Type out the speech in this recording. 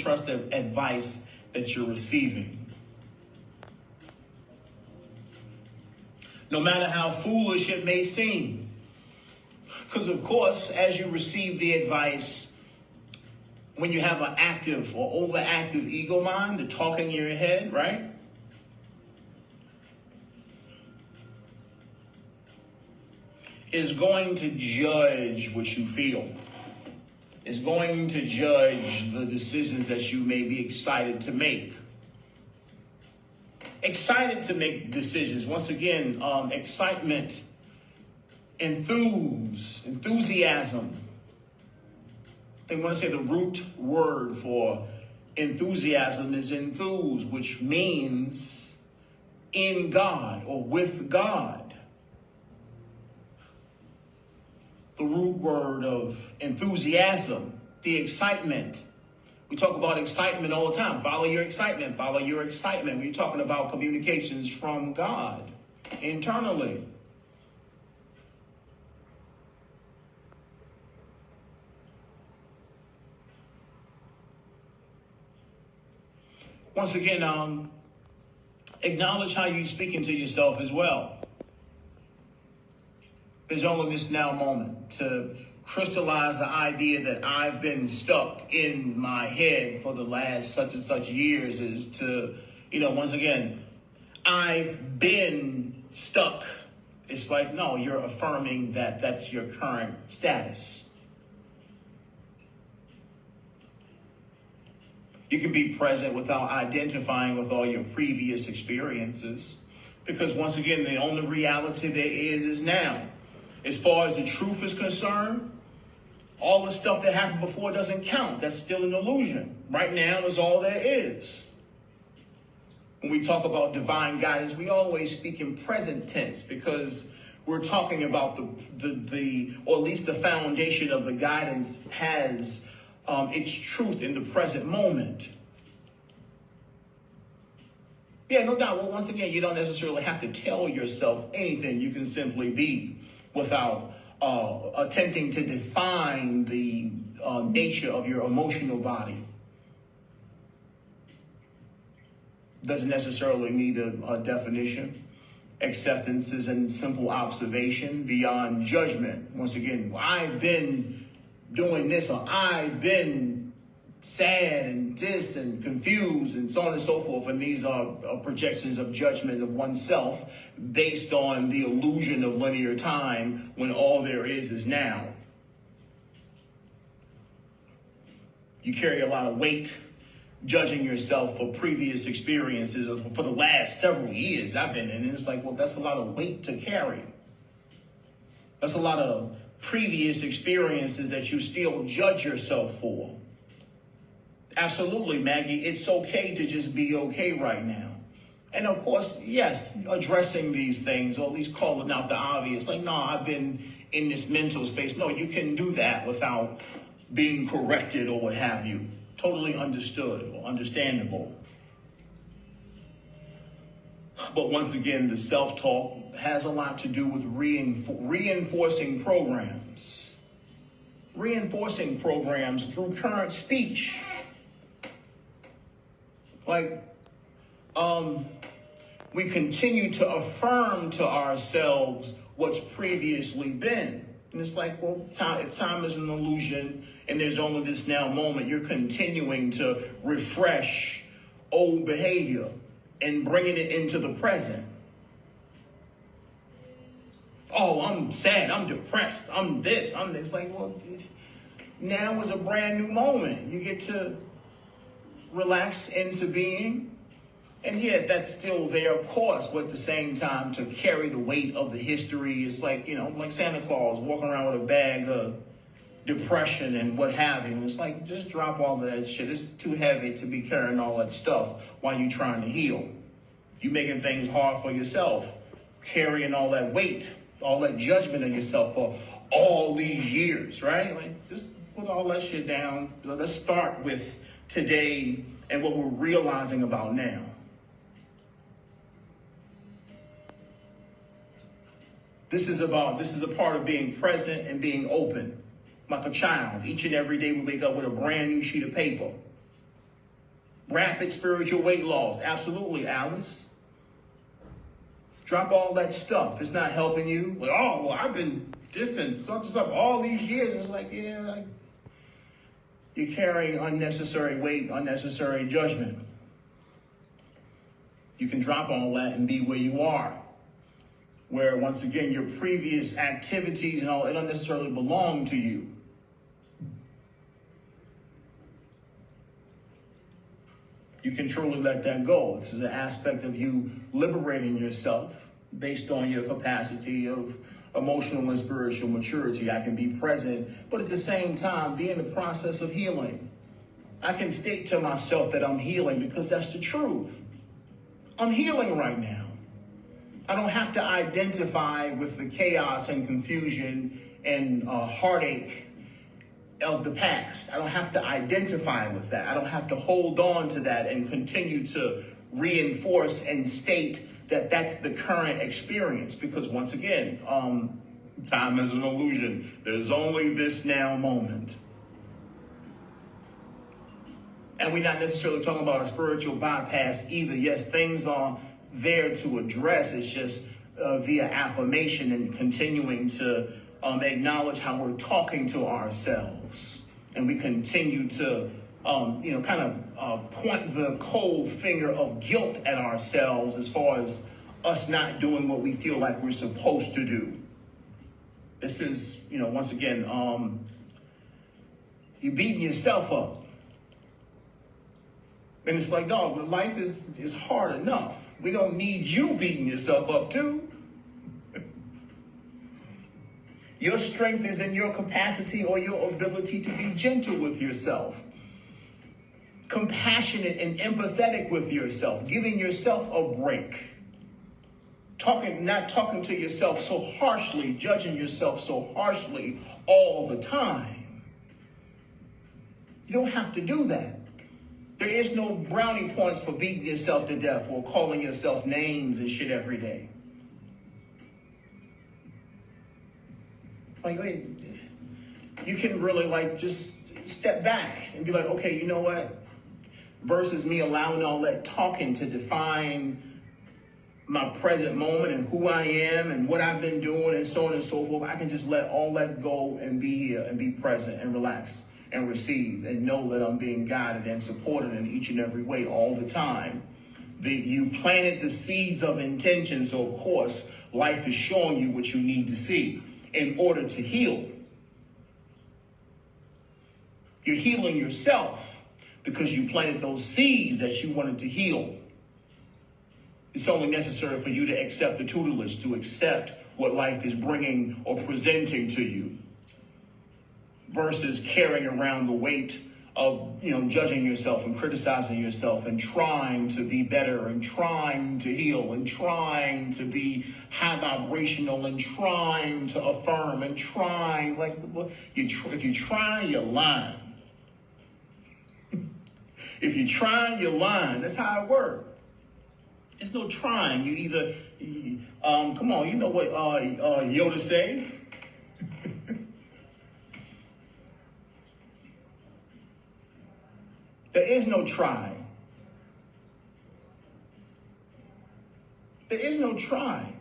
trust the advice that you're receiving. No matter how foolish it may seem. Because, of course, as you receive the advice, when you have an active or overactive ego mind, the talking in your head, right? Is going to judge what you feel. Is going to judge the decisions that you may be excited to make. Excited to make decisions. Once again, excitement, enthusiasm. I want to say the root word for enthusiasm is enthuse, which means in God or with God. The root word of enthusiasm, the excitement. We talk about excitement all the time. Follow your excitement. Follow your excitement. We're talking about communications from God internally. Once again, acknowledge how you're speaking to yourself as well. There's only this now moment to crystallize the idea that I've been stuck in my head for the last such and such years is to, once again, I've been stuck. It's like, no, you're affirming that that's your current status. You can be present without identifying with all your previous experiences. Because once again, the only reality there is now. As far as the truth is concerned, all the stuff that happened before doesn't count. That's still an illusion. Right now is all there is. When we talk about divine guidance, we always speak in present tense because we're talking about the or at least the foundation of the guidance has its truth in the present moment. Yeah, no doubt. Well, once again, you don't necessarily have to tell yourself anything. You can simply be without attempting to define the nature of your emotional body. Doesn't necessarily need a definition. Acceptance is in simple observation beyond judgment. Once again, I've been doing this, or I've been sad and this and confused and so on and so forth. And these are projections of judgment of oneself based on the illusion of linear time when all there is now. You carry a lot of weight judging yourself for previous experiences for the last several years I've been in. And it's like, well, that's a lot of weight to carry. That's a lot of previous experiences that you still judge yourself for. Absolutely, Maggie. It's okay to just be okay right now. And of course, yes, addressing these things, or at least calling out the obvious. Like, no, I've been in this mental space. No, you can do that without being corrected or what have you. Totally understood or understandable. But once again, the self-talk has a lot to do with reinforcing programs. Reinforcing programs through current speech. Like, we continue to affirm to ourselves what's previously been. And it's like, well, if time is an illusion and there's only this now moment, you're continuing to refresh old behavior and bringing it into the present. Oh, I'm sad, I'm depressed, I'm this, I'm this. Like, well, now is a brand new moment. You get to relax into being. And yet that's still there, of course, but at the same time, to carry the weight of the history is like, like Santa Claus walking around with a bag of depression and what have you. It's like, just drop all that shit. It's too heavy to be carrying all that stuff while you're trying to heal. You're making things hard for yourself, carrying all that weight, all that judgment of yourself for all these years, right? Like, just put all that shit down. Let's start with today and what we're realizing about now. This is a part of being present and being open. Like a child, each and every day we wake up with a brand new sheet of paper. Rapid spiritual weight loss. Absolutely, Alice. Drop all that stuff. It's not helping you. Like, oh, well, I've been distant stuff all these years. It's like, yeah, like, you're carrying unnecessary weight, unnecessary judgment. You can drop all that and be where you are. Where, once again, your previous activities and all, it don't necessarily belong to you. You can truly let that go. This is an aspect of you liberating yourself based on your capacity of emotional and spiritual maturity. I can be present, but at the same time, be in the process of healing. I can state to myself that I'm healing because that's the truth. I'm healing right now. I don't have to identify with the chaos and confusion and heartache of the past. I don't have to identify with that. I don't have to hold on to that and continue to reinforce and state that that's the current experience. Because once again, time is an illusion. There's only this now moment. And we're not necessarily talking about a spiritual bypass either. Yes, things are there to address. It's just via affirmation and continuing to acknowledge how we're talking to ourselves. And we continue to, kind of point the cold finger of guilt at ourselves as far as us not doing what we feel like we're supposed to do. This is, once again, you're beating yourself up. And it's like, dog, but life is hard enough. We don't need you beating yourself up too. Your strength is in your capacity or your ability to be gentle with yourself, compassionate and empathetic with yourself, giving yourself a break, not talking to yourself so harshly, judging yourself so harshly all the time. You don't have to do that. There is no brownie points for beating yourself to death or calling yourself names and shit every day. Like, wait, you can really just step back and be like, okay, you know what? Versus me allowing all that talking to define my present moment and who I am and what I've been doing and so on and so forth. I can just let all that go and be here and be present and relax and receive and know that I'm being guided and supported in each and every way all the time. You planted the seeds of intention, so of course, life is showing you what you need to see in order to heal. You're healing yourself because you planted those seeds that you wanted to heal. It's only necessary for you to accept the tutelage, to accept what life is bringing or presenting to you, versus carrying around the weight of, judging yourself and criticizing yourself and trying to be better and trying to heal and trying to be high vibrational and trying to affirm and trying, if you try, you're lying. If you try, you're lying. That's how it works. There's no trying. You either, come on, you know what Yoda say? There is no try. There is no try.